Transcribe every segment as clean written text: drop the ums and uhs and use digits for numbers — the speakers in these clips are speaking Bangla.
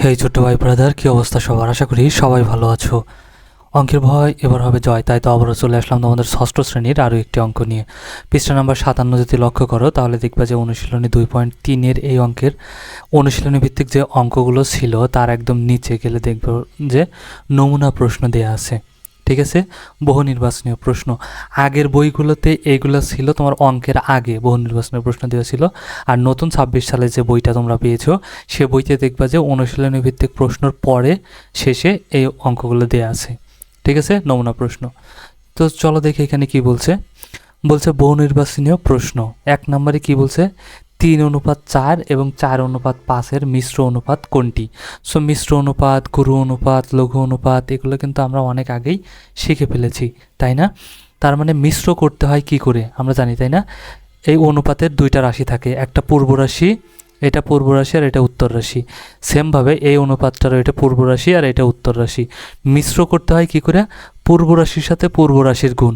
হেই ছোট্ট ভাই ব্রাদার, কি অবস্থা সবার? আশা করি সবাই ভালো আছো। অঙ্কের ভয় এবার হবে জয়, তাই তো আবারও চলে আসলাম তোমাদের ষষ্ঠ শ্রেণীর আরও একটি অঙ্ক নিয়ে। পৃষ্ঠা নাম্বার 57 যদি লক্ষ্য করো তাহলে দেখবে যে অনুশীলনী 2.3-এর এই অঙ্কের অনুশীলনী ভিত্তিক যে অঙ্কগুলো ছিল তার একদম নিচে গেলে দেখবে যে নমুনা প্রশ্ন দেয়া আছে। ঠিক আছে, বহু নির্বাচনীয় প্রশ্ন। আগের বইগুলোতে এইগুলো ছিল তোমার অঙ্কের আগে বহু নির্বাচনীয় প্রশ্ন দেওয়া ছিল, আর নতুন 26 সালে যে বইটা তোমরা পেয়েছো সে বইতে দেখবা যে অনুশীলনী ভিত্তিক প্রশ্নর পরে শেষে এই অঙ্কগুলো দেওয়া আছে। ঠিক আছে, নমুনা প্রশ্ন। তো চলো দেখি এখানে কি বলছে। বলছে বহু নির্বাচনীয় প্রশ্ন 1 নম্বরে কি বলছে, 3:4 এবং 4:5-এর মিশ্র অনুপাত কোনটি? সো মিশ্র অনুপাত, গুরু অনুপাত, লঘু অনুপাত এগুলো কিন্তু আমরা অনেক আগেই শিখে ফেলেছি, তাই না? তার মানে মিশ্র করতে হয় কি করে আমরা জানি, তাই না? এই অনুপাতের দুইটা রাশি থাকে, একটা পূর্ব রাশি, এটা পূর্ব রাশি আর এটা উত্তর রাশি। সেমভাবে এই অনুপাতটারও এটা পূর্ব রাশি আর এটা উত্তর রাশি। মিশ্র করতে হয় কি করে? পূর্ব রাশির সাথে পূর্ব রাশির গুণ।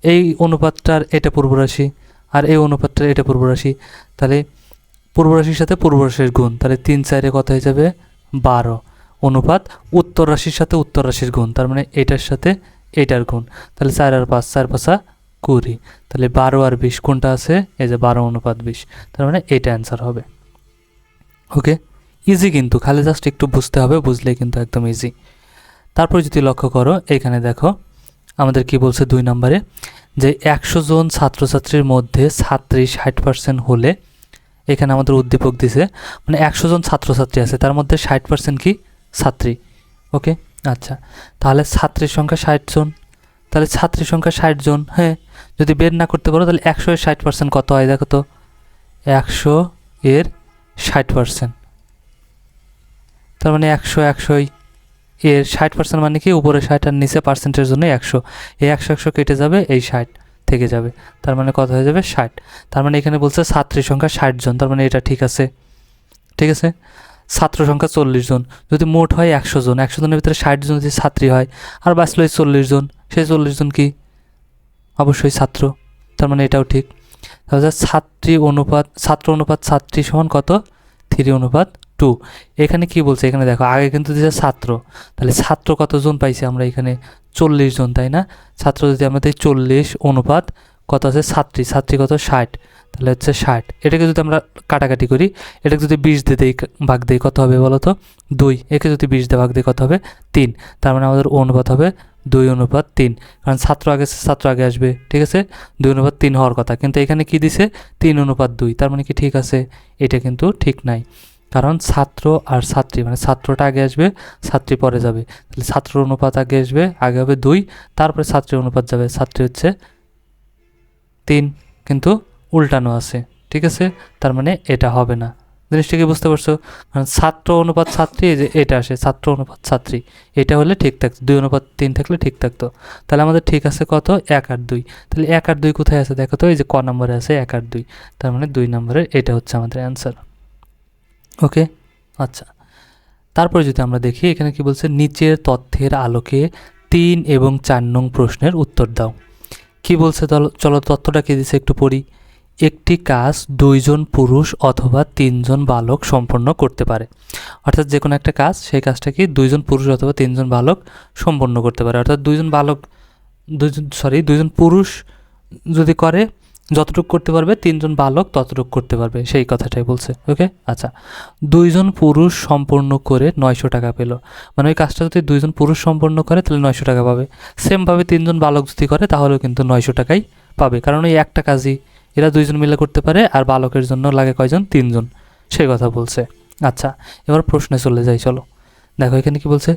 এই অনুপাতটার এটা পূর্ব রাশি আর এই অনুপাতটার এটা পূর্ব রাশি, তাহলে পূর্ব রাশির সাথে পূর্ব রাশির গুণ, তাহলে 3-4 কত হয়ে যাবে 12 অনুপাত উত্তর রাশির সাথে উত্তর রাশির গুণ, তার মানে এটার সাথে এটার গুণ, তাহলে 4 আর 5, 4×5 20, তাহলে 12 আর 20 কোনটা আছে? এই যে 12:20, তার মানে এটা অ্যান্সার হবে। ওকে, ইজি কিন্তু, খালি জাস্ট একটু বুঝতে হবে, বুঝলেই কিন্তু একদম ইজি। তারপর যদি লক্ষ্য করো এখানে দেখো আমাদের কি বলছে 2 নম্বরে, যে 100 জন ছাত্রছাত্রীর মধ্যে ছাত্রী 60% হলে, এখানে আমাদের উদ্দীপক দিছে মানে 100 জন ছাত্রছাত্রী আছে তার মধ্যে 60% কি ছাত্রী। ওকে, আচ্ছা, তাহলে ছাত্রীর সংখ্যা 60 জন, তাহলে ছাত্রীর সংখ্যা 60 জন। হ্যাঁ, যদি বের না করতে পারো তাহলে 100 এর 60% কত হয় দেখো তো, 100 এর 60%, তার মানে 100 এর 60% মানে কি উপরে 60 আর নিচে পার্সেন্টের জন্য 100, এই 100 কেটে যাবে, এই 60 থেকে যাবে, তার মানে কত হয়ে যাবে 60। তার মানে এখানে বলছে ছাত্রীর সংখ্যা 60 জন, তার মানে এটা ঠিক আছে। ঠিক আছে, ছাত্র সংখ্যা 40 জন, যদি মোট হয় 100 জন, 100 জনের ভিতরে 60 জন যদি ছাত্রী হয় আর বাঁচলো 40 জন, সেই 40 জন কি অবশ্যই ছাত্র, তার মানে এটাও ঠিক। তাহলে ছাত্র অনুপাত ছাত্রী সমান কত? 3:2। এখানে কি বলছে, এখানে দেখো আগে কিন্তু দিয়েছে ছাত্র, তাহলে ছাত্র কতজন পাইছি আমরা এখানে 40 জন, তাই না? ছাত্র যদি আমরা দিই 40 অনুপাত কত আছে ছাত্রী কত 60, তাহলে হচ্ছে 60। এটাকে যদি আমরা কাটাকাটি করি, এটাকে যদি 20 দিয়ে দেই ভাগ দেই কত হবে বলো তো? 2। একে যদি 20 দিয়ে ভাগ দিই কত হবে? 3। তার মানে আমাদের অনুপাত হবে 2:3, কারণ ছাত্র আগে আসবে। ঠিক আছে, 2:3 হওয়ার কথা, কিন্তু এখানে কি দিছে 3:2, তার মানে কি ঠিক আছে? এটা কিন্তু ঠিক নাই, কারণ ছাত্র আর ছাত্রী মানে ছাত্রটা আগে আসবে, ছাত্রী পরে যাবে, তাহলে ছাত্র অনুপাত আগে আসবে, আগে হবে 2, তারপরে ছাত্রী অনুপাত যাবে, ছাত্রী হচ্ছে 3, কিন্তু উল্টানো আছে। ঠিক আছে, তার মানে এটা হবে না। জিনিসটা কি বুঝতে পারছো? কারণ ছাত্র অনুপাত ছাত্রী, এই যে এটা আসে ছাত্র অনুপাত ছাত্রী, এটা হলে ঠিক থাকতো, 2:3 থাকলে ঠিক থাকতো। তাহলে আমাদের ঠিক আছে কত? 1 আর 2। তাহলে 1 আর 2 কোথায় আছে দেখো তো, এই যে ক নম্বরে আছে 1 আর 2, তার মানে 2 নম্বরের এটা হচ্ছে আমাদের অ্যান্সার। ওকে, আচ্ছা, তারপরে যদি আমরা দেখি এখানে কি বলছে, নিচের তথ্যের আলোকে 3 এবং 4 নং প্রশ্নের উত্তর দাও। কি বলছে চলো তথ্যটা কি দিছে একটু পড়ি। একটি কাজ 2 জন পুরুষ অথবা 3 জন বালক সম্পন্ন করতে পারে, অর্থাৎ যে কোনো একটা কাজ, সেই কাজটা কি 2 জন পুরুষ অথবা 3 জন বালক সম্পন্ন করতে পারে, অর্থাৎ 2 জন পুরুষ যদি করে যতটুকু করতে পারবে, 3 জন বালক ততটুকু করতে পারবে, সেই কথাটাই বলছে। ওকে, আচ্ছা, 2 জন পুরুষ সম্পন্ন করে 900 টাকা পেল, মানে ওই কাজটা যদি 2 জন পুরুষ সম্পন্ন করে তাহলে 900 টাকা পাবে। সেমভাবে 3 জন বালক যদি করে তাহলেও কিন্তু 900 টাকাই পাবে, কারণ ওই একটা কাজই এরা 2 জন মিলে করতে পারে, আর বালকের জন্য লাগে কয়জন? 3 জন, সেই কথা বলছে। আচ্ছা, এবার প্রশ্নে চলে যাই, চলো দেখো এখানে কি বলছে,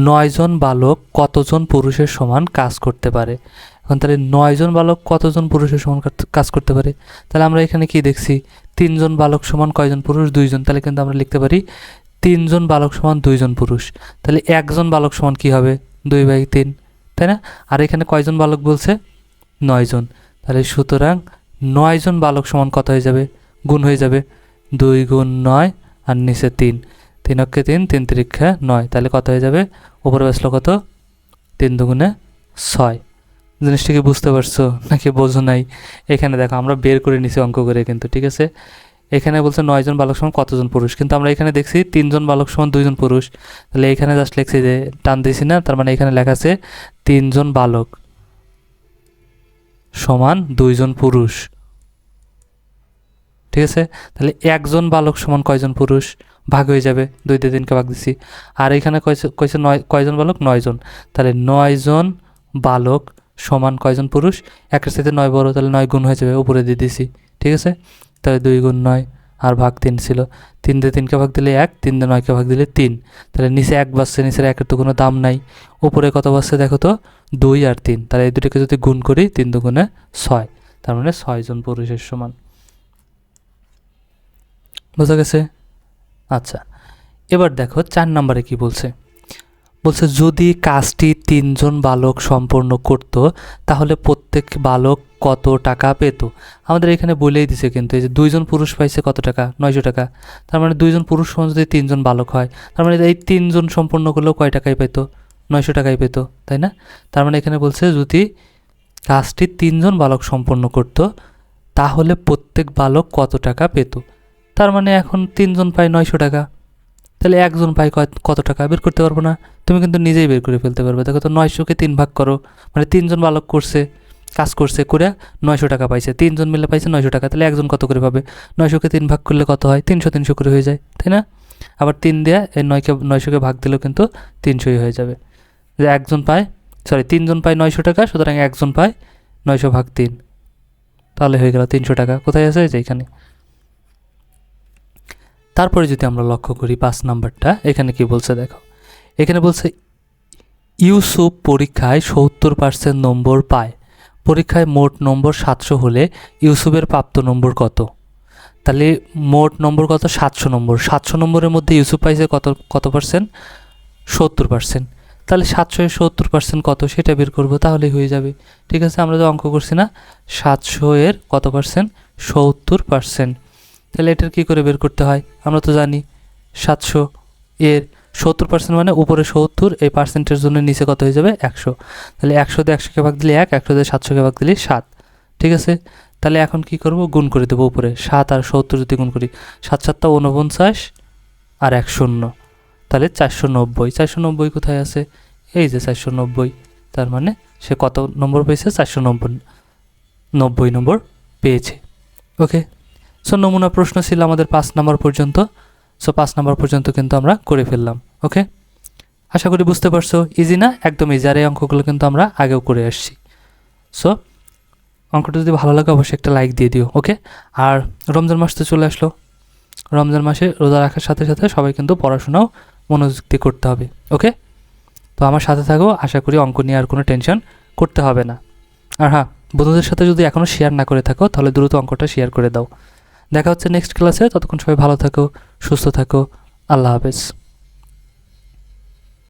9 জন বালক কতজন পুরুষের সমান কাজ করতে পারে। এখন তাহলে 9 জন বালক কতজন পুরুষের সমান কাজ করতে পারে, তাহলে আমরা এখানে কি দেখছি, 3 জন বালক সমান কয়জন পুরুষ? 2 জন, তাহলে কিন্তু আমরা লিখতে পারি 3 জন বালক সমান 2 জন পুরুষ, তাহলে 1 জন বালক সমান কি হবে? 2/3, তাই না? আর এখানে কয়জন বালক বলছে? 9 জন, তাহলে সুতরাং 9 জন বালক সমান কত হয়ে যাবে? গুণ হয়ে যাবে, 2 গুণ 9 আর নিচে 3, 3 অক্ষে 3, 3 3 9, তাহলে কত হয়ে যাবে? উপরে বসলো কত? 3 দুগুণে 6। জিনিসটা কি বুঝতে পারছো নাকি বোঝো নাই? এখানে দেখো আমরা বের করে নিছি অঙ্ক করে কিন্তু, ঠিক আছে? এখানে বলছে 9 জন বালক সমান কতজন পুরুষ, কিন্তু আমরা এখানে দেখছি 3 জন বালক সমান 2 জন পুরুষ। তাহলে এখানে জাস্ট লিখছি যে টান দিছি না, তার মানে এখানে লেখা আছে 3 জন বালক সমান 2 জন পুরুষ। ঠিক আছে, তাহলে 1 জন বালক সমান কয়জন পুরুষ, ভাগ হয়ে যাবে, 2 দিয়ে 3কে ভাগ দিছি। আর এখানে কয়ছে 9 কয়জন বালক, 9 জন। তাহলে 9 জন বালক সমান কয়জন পুরুষ, 1-এর সাথে 9 বড়, তাহলে 9 গুণ হয়ে যাবে, উপরে দিয়ে দিছি। ঠিক আছে, তাহলে 2 গুণ 9 আর ভাগ 3 ছিল, 3 দিয়ে 3কে ভাগ দিলে 1, 3 দিয়ে 9কে ভাগ দিলে 3। তাহলে নিচে 1 বাসছে, নিচের 1-এর তো কোনো দাম নাই। উপরে কত বাসছে দেখো তো, 2 আর 3। তাহলে এই দুটোকে যদি গুণ করি 3 দুগুণে 6, তার মানে 6 জন পুরুষের সমান। বোঝা গেছে? আচ্ছা, এবার দেখো 4 নম্বরে কি বলছে। বলছে যদি কাজটি 3 জন বালক সম্পন্ন করত তাহলে প্রত্যেক বালক কত টাকা পেত। আমাদের এখানে বলেই দিছে, কিন্তু এই যে 2 জন পুরুষ পাইছে কত টাকা, 900 টাকা। তার মানে 2 জন পুরুষ সমান যদি 3 জন বালক হয়, তার মানে এই 3 জন সম্পন্ন করলেও কয় টাকায় পেত, 900 টাকায় পেত, তাই না? তার মানে এখানে বলছে যদি কাজটি 3 জন বালক সম্পন্ন করত তাহলে প্রত্যেক বালক কত টাকা পেত। তার মানে এখন 3 জন পায় 900 টাকা, তাহলে 1 জন পায় কত টাকা বের করতে পারবো না? তুমি কিন্তু নিজেই বের করে ফেলতে পারবে। দেখো তো 900কে 3 ভাগ করো, মানে 3 জন বালক করছে, কাজ করছে, করে 900 টাকা পাইছে, 3 জন মিলে পাইছে 900 টাকা। তাহলে 1 জন কত করে পাবে? 900কে 3 ভাগ করলে কত হয়? 300 300 করে হয়ে যায়, তাই না? আবার 3 দিয়ে এই 900কে ভাগ দিলেও কিন্তু 300ই হয়ে যাবে। যে 1 জন পায়, 3 জন পায় 900 টাকা, সুতরাং 1 জন পায় 900 ভাগ 3, তাহলে হয়ে গেল 300 টাকা। কোথায় আছে? যে এখানে। তারপরে যদি আমরা লক্ষ্য করি 5 নাম্বারটা, এখানে কি বলছে দেখো। এখানে বলছে ইউসুফ পরীক্ষায় 70% নম্বর পায়। পরীক্ষায় মোট নম্বর 700 হলে ইউসুফের প্রাপ্ত নম্বর কত? তাহলে মোট নম্বর কত? 700 নম্বর। 700 নম্বরের মধ্যে ইউসুফ পাইছে কত পার্সেন্ট? 70%। তাহলে 700 এর 70% কত সেটা বের করবো, তাহলেই হয়ে যাবে। ঠিক আছে, আমরা তো অঙ্ক করছি না, 700 এর কত পার্সেন্ট? 70%। তাহলে এটার কী করে বের করতে হয়? আমরা তো জানি 700 এর 70% মানে উপরে 70, এই পার্সেন্টের জন্য নিচে কত হয়ে যাবে? 100। তাহলে 100 দিয়ে 100কে ভাগ দিলে 1, 100 দিয়ে 700কে ভাগ দিলে 7। ঠিক আছে, তাহলে এখন কি করব? গুণ করে দেবো উপরে। 7 আর 70 যদি গুণ করি, 7 7 49 আর 1 0, তাহলে 490। 490 কোথায় আছে? এই যে 490। তার মানে সে কত নম্বর পেয়েছে? 490 নম্বর পেয়েছে। ওকে, সো নমুনা প্রশ্ন ছিল আমাদের 5 নাম্বার পর্যন্ত। সো 5 নাম্বার পর্যন্ত কিন্তু আমরা করে ফেললাম। ওকে, আশা করি বুঝতে পারছো। ইজি না? একদম ইজি। আর এই অঙ্কগুলো কিন্তু আমরা আগেও করে আসছি। সো অঙ্কটা যদি ভালো লাগে অবশ্যই একটা লাইক দিয়ে দিও। ওকে, আর রমজান মাস তো চলে আসলো। রমজান মাসে রোজা রাখার সাথে সাথে সবাই কিন্তু পড়াশোনাও মনোযোগী করতে হবে। ওকে, তো আমার সাথে থাকো। আশা করি অঙ্ক নিয়ে আর কোনো টেনশন করতে হবে না। আর হ্যাঁ, বন্ধুদের সাথে যদি এখনও শেয়ার না করে থাকো তাহলে দ্রুত অঙ্কটা শেয়ার করে দাও। দেখা হচ্ছে নেক্সট ক্লাসে। ততক্ষণ সবাই ভালো থাকো, সুস্থ থাকো। আল্লাহ হাফেজ।